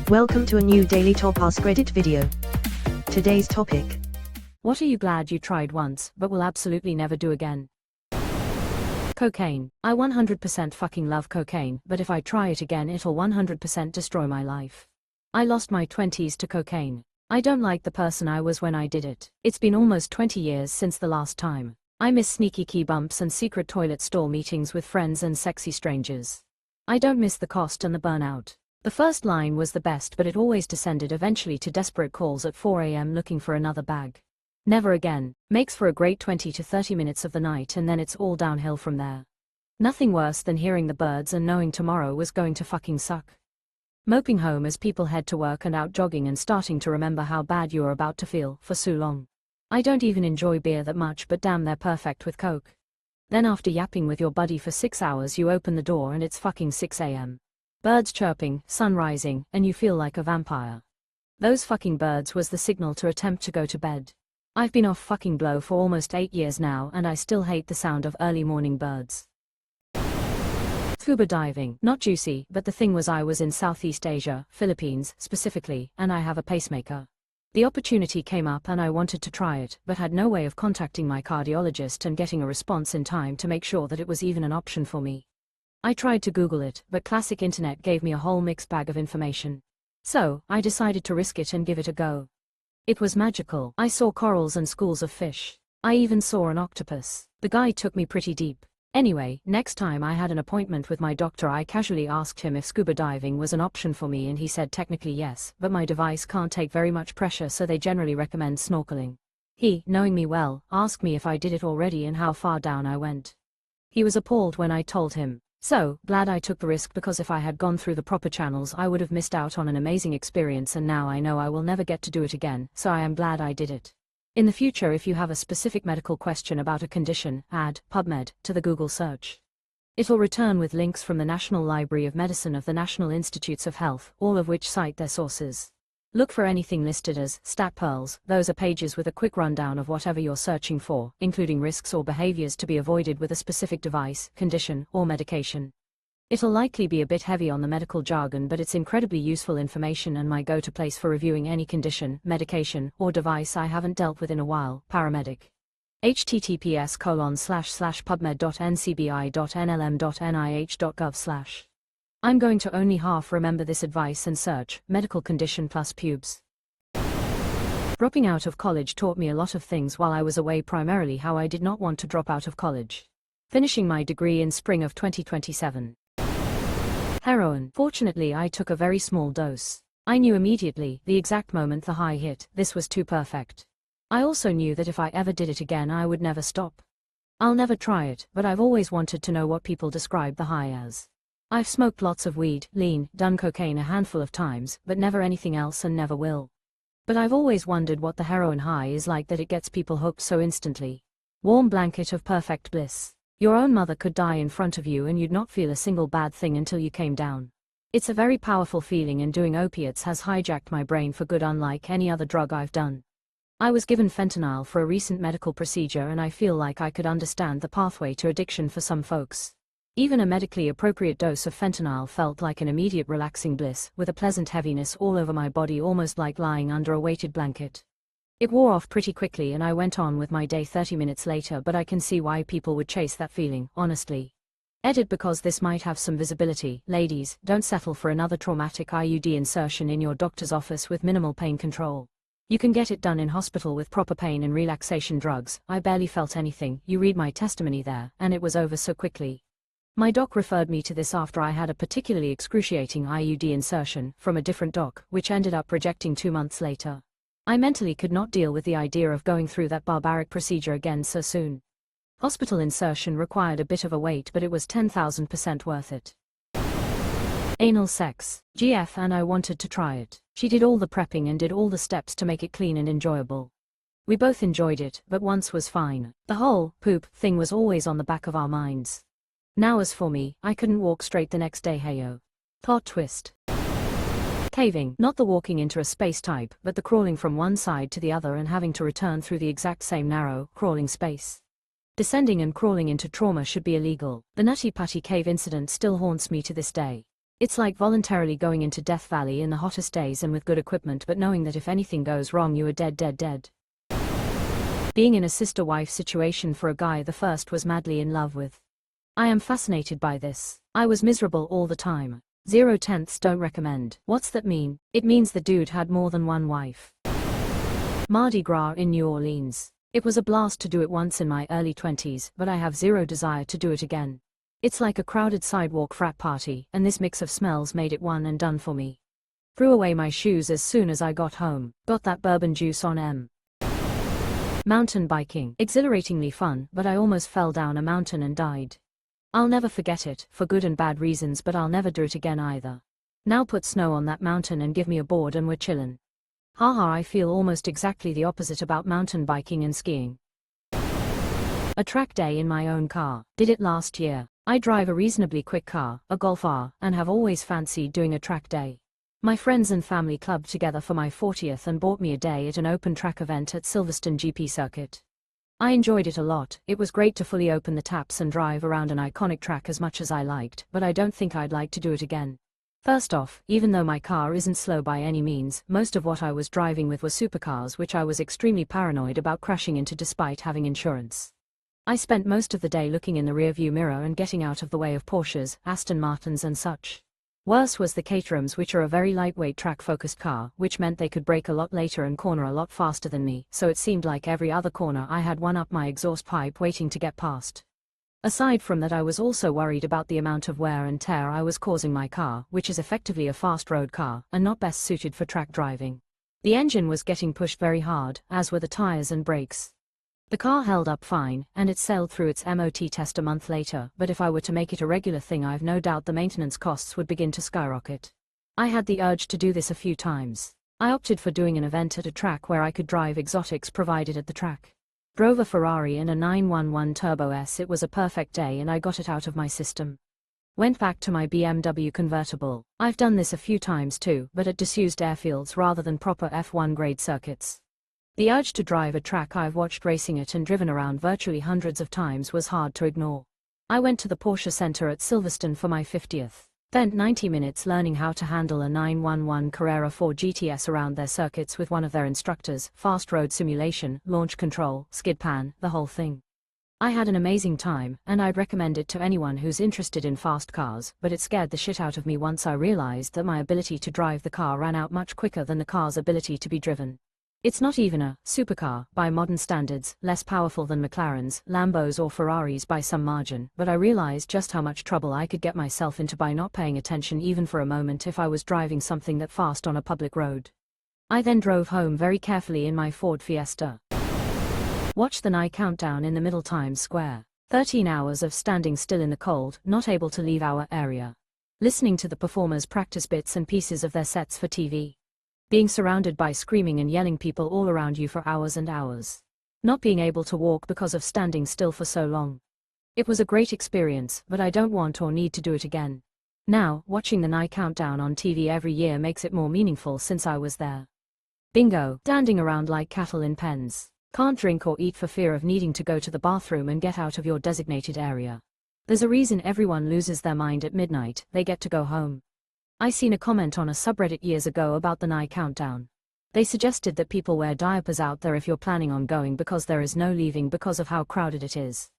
Welcome to a new daily top Askreddit video. Today's topic. What are you glad you tried once, but will absolutely never do again? Cocaine. I 100% fucking love cocaine, but if I try it again it'll 100% destroy my life. I lost my 20s to cocaine. I don't like the person I was when I did it. It's been almost 20 years since the last time. I miss sneaky key bumps and secret toilet stall meetings with friends and sexy strangers. I don't miss the cost and the burnout. The first line was the best, but it always descended eventually to desperate calls at 4 a.m. looking for another bag. Never again. Makes for a great 20 to 30 minutes of the night and then it's all downhill from there. Nothing worse than hearing the birds and knowing tomorrow was going to fucking suck. Moping home as people head to work and out jogging and starting to remember how bad you're about to feel for so long. I don't even enjoy beer that much, but damn, they're perfect with Coke. Then after yapping with your buddy for 6 hours you open the door and it's fucking 6 a.m. Birds chirping, sun rising, and you feel like a vampire. Those fucking birds was the signal to attempt to go to bed. I've been off fucking blow for almost 8 years now and I still hate the sound of early morning birds. Scuba diving. Not juicy, but the thing was I was in Southeast Asia, Philippines, specifically, and I have a pacemaker. The opportunity came up and I wanted to try it, but had no way of contacting my cardiologist and getting a response in time to make sure that it was even an option for me. I tried to Google it, but classic internet gave me a whole mixed bag of information. So, I decided to risk it and give it a go. It was magical. I saw corals and schools of fish. I even saw an octopus. The guide took me pretty deep. Anyway, next time I had an appointment with my doctor I casually asked him if scuba diving was an option for me and he said technically yes, but my device can't take very much pressure so they generally recommend snorkeling. He, knowing me well, asked me if I did it already and how far down I went. He was appalled when I told him. So, glad I took the risk, because if I had gone through the proper channels I would have missed out on an amazing experience and now I know I will never get to do it again, so I am glad I did it. In the future if you have a specific medical question about a condition, add PubMed to the Google search. It'll return with links from the National Library of Medicine of the National Institutes of Health, all of which cite their sources. Look for anything listed as stat pearls. Those are pages with a quick rundown of whatever you're searching for, including risks or behaviors to be avoided with a specific device, condition, or medication. It'll likely be a bit heavy on the medical jargon, but it's incredibly useful information and my go-to place for reviewing any condition, medication, or device I haven't dealt with in a while. Paramedic. https://pubmed.ncbi.nlm.nih.gov/ I'm going to only half remember this advice and search, medical condition plus pubes. Dropping out of college taught me a lot of things while I was away, primarily how I did not want to drop out of college. Finishing my degree in spring of 2027. Heroin. Fortunately I took a very small dose. I knew immediately, the exact moment the high hit, this was too perfect. I also knew that if I ever did it again I would never stop. I'll never try it, but I've always wanted to know what people describe the high as. I've smoked lots of weed, lean, done cocaine a handful of times, but never anything else and never will. But I've always wondered what the heroin high is like, that it gets people hooked so instantly. Warm blanket of perfect bliss. Your own mother could die in front of you and you'd not feel a single bad thing until you came down. It's a very powerful feeling, and doing opiates has hijacked my brain for good, unlike any other drug I've done. I was given fentanyl for a recent medical procedure and I feel like I could understand the pathway to addiction for some folks. Even a medically appropriate dose of fentanyl felt like an immediate relaxing bliss, with a pleasant heaviness all over my body, almost like lying under a weighted blanket. It wore off pretty quickly and I went on with my day 30 minutes later, but I can see why people would chase that feeling, honestly. Edit because this might have some visibility. Ladies, don't settle for another traumatic IUD insertion in your doctor's office with minimal pain control. You can get it done in hospital with proper pain and relaxation drugs. I barely felt anything. You read my testimony there, and it was over so quickly. My doc referred me to this after I had a particularly excruciating IUD insertion from a different doc, which ended up rejecting 2 months later. I mentally could not deal with the idea of going through that barbaric procedure again so soon. Hospital insertion required a bit of a wait, but it was 10,000% worth it. Anal sex. GF and I wanted to try it. She did all the prepping and did all the steps to make it clean and enjoyable. We both enjoyed it, but once was fine. The whole poop thing was always on the back of our minds. Now as for me, I couldn't walk straight the next day. Heyo. Plot twist. Caving. Not the walking into a space type, but the crawling from one side to the other and having to return through the exact same narrow, crawling space. Descending and crawling into trauma should be illegal. The Nutty Putty Cave incident still haunts me to this day. It's like voluntarily going into Death Valley in the hottest days and with good equipment, but knowing that if anything goes wrong you are dead. Being in a sister-wife situation for a guy the first was madly in love with. I am fascinated by this. I was miserable all the time. 0/10 don't recommend. What's that mean? It means the dude had more than one wife. Mardi Gras in New Orleans. It was a blast to do it once in my early 20s, but I have zero desire to do it again. It's like a crowded sidewalk frat party, and this mix of smells made it one and done for me. Threw away my shoes as soon as I got home. Got that bourbon juice on M. Mountain biking. Exhilaratingly fun, but I almost fell down a mountain and died. I'll never forget it, for good and bad reasons, but I'll never do it again either. Now put snow on that mountain and give me a board and we're chillin'. Haha, I feel almost exactly the opposite about mountain biking and skiing. A track day in my own car. Did it last year. I drive a reasonably quick car, a Golf R, and have always fancied doing a track day. My friends and family clubbed together for my 40th and bought me a day at an open track event at Silverstone GP circuit. I enjoyed it a lot. It was great to fully open the taps and drive around an iconic track as much as I liked, but I don't think I'd like to do it again. First off, even though my car isn't slow by any means, most of what I was driving with were supercars which I was extremely paranoid about crashing into despite having insurance. I spent most of the day looking in the rearview mirror and getting out of the way of Porsches, Aston Martins and such. Worse was the Caterhams, which are a very lightweight track-focused car, which meant they could brake a lot later and corner a lot faster than me, so it seemed like every other corner I had one up my exhaust pipe waiting to get past. Aside from that, I was also worried about the amount of wear and tear I was causing my car, which is effectively a fast road car, and not best suited for track driving. The engine was getting pushed very hard, as were the tires and brakes. The car held up fine, and it sailed through its MOT test a month later, but if I were to make it a regular thing, I've no doubt the maintenance costs would begin to skyrocket. I had the urge to do this a few times. I opted for doing an event at a track where I could drive exotics provided at the track. Drove a Ferrari and a 911 Turbo S. It was a perfect day and I got it out of my system. Went back to my BMW convertible. I've done this a few times too, but at disused airfields rather than proper F1 grade circuits. The urge to drive a track I've watched racing at and driven around virtually hundreds of times was hard to ignore. I went to the Porsche Center at Silverstone for my 50th. Spent 90 minutes learning how to handle a 911 Carrera 4 GTS around their circuits with one of their instructors, fast road simulation, launch control, skid pan, the whole thing. I had an amazing time, and I'd recommend it to anyone who's interested in fast cars, but it scared the shit out of me once I realized that my ability to drive the car ran out much quicker than the car's ability to be driven. It's not even a supercar, by modern standards, less powerful than McLarens, Lambos or Ferraris by some margin, but I realized just how much trouble I could get myself into by not paying attention even for a moment if I was driving something that fast on a public road. I then drove home very carefully in my Ford Fiesta. Watched the night countdown in the middle Times Square. 13 hours of standing still in the cold, not able to leave our area. Listening to the performers practice bits and pieces of their sets for TV. Being surrounded by screaming and yelling people all around you for hours and hours. Not being able to walk because of standing still for so long. It was a great experience, but I don't want or need to do it again. Now, watching the night countdown on TV every year makes it more meaningful since I was there. Bingo, standing around like cattle in pens. Can't drink or eat for fear of needing to go to the bathroom and get out of your designated area. There's a reason everyone loses their mind at midnight, they get to go home. I seen a comment on a subreddit years ago about the night countdown. They suggested that people wear diapers out there if you're planning on going because there is no leaving because of how crowded it is.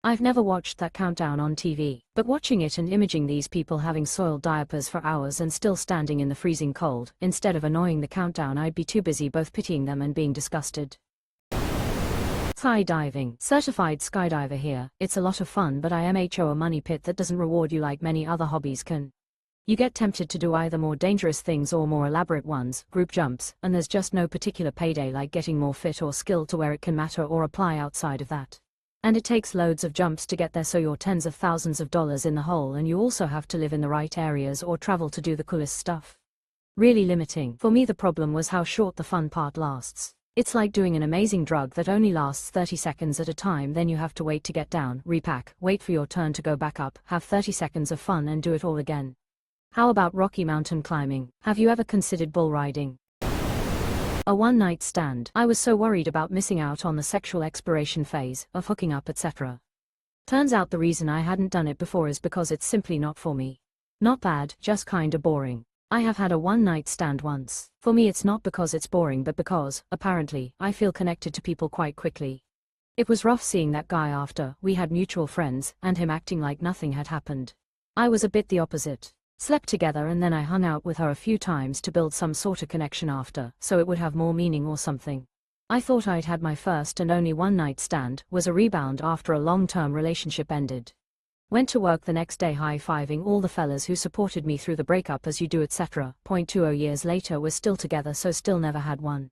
I've never watched that countdown on TV, but watching it and imaging these people having soiled diapers for hours and still standing in the freezing cold, instead of annoying the countdown, I'd be too busy both pitying them and being disgusted. Skydiving. Certified skydiver here. It's a lot of fun, but I am a money pit that doesn't reward you like many other hobbies can. You get tempted to do either more dangerous things or more elaborate ones, group jumps, and there's just no particular payday like getting more fit or skilled to where it can matter or apply outside of that. And it takes loads of jumps to get there, so you're tens of thousands of dollars in the hole, and you also have to live in the right areas or travel to do the coolest stuff. Really limiting. For me, the problem was how short the fun part lasts. It's like doing an amazing drug that only lasts 30 seconds at a time, then you have to wait to get down, repack, wait for your turn to go back up, have 30 seconds of fun and do it all again. How about Rocky Mountain climbing? Have you ever considered bull riding? A one-night stand. I was so worried about missing out on the sexual exploration phase, of hooking up, etc. Turns out the reason I hadn't done it before is because it's simply not for me. Not bad, just kinda boring. I have had a one-night stand once. For me it's not because it's boring but because, apparently, I feel connected to people quite quickly. It was rough seeing that guy after we had mutual friends and him acting like nothing had happened. I was a bit the opposite. Slept together and then I hung out with her a few times to build some sort of connection after, so it would have more meaning or something. I thought I'd had my first and only one-night stand, was a rebound after a long-term relationship ended. Went to work the next day high-fiving all the fellas who supported me through the breakup as you do etc. 20 years later we're still together so still never had one.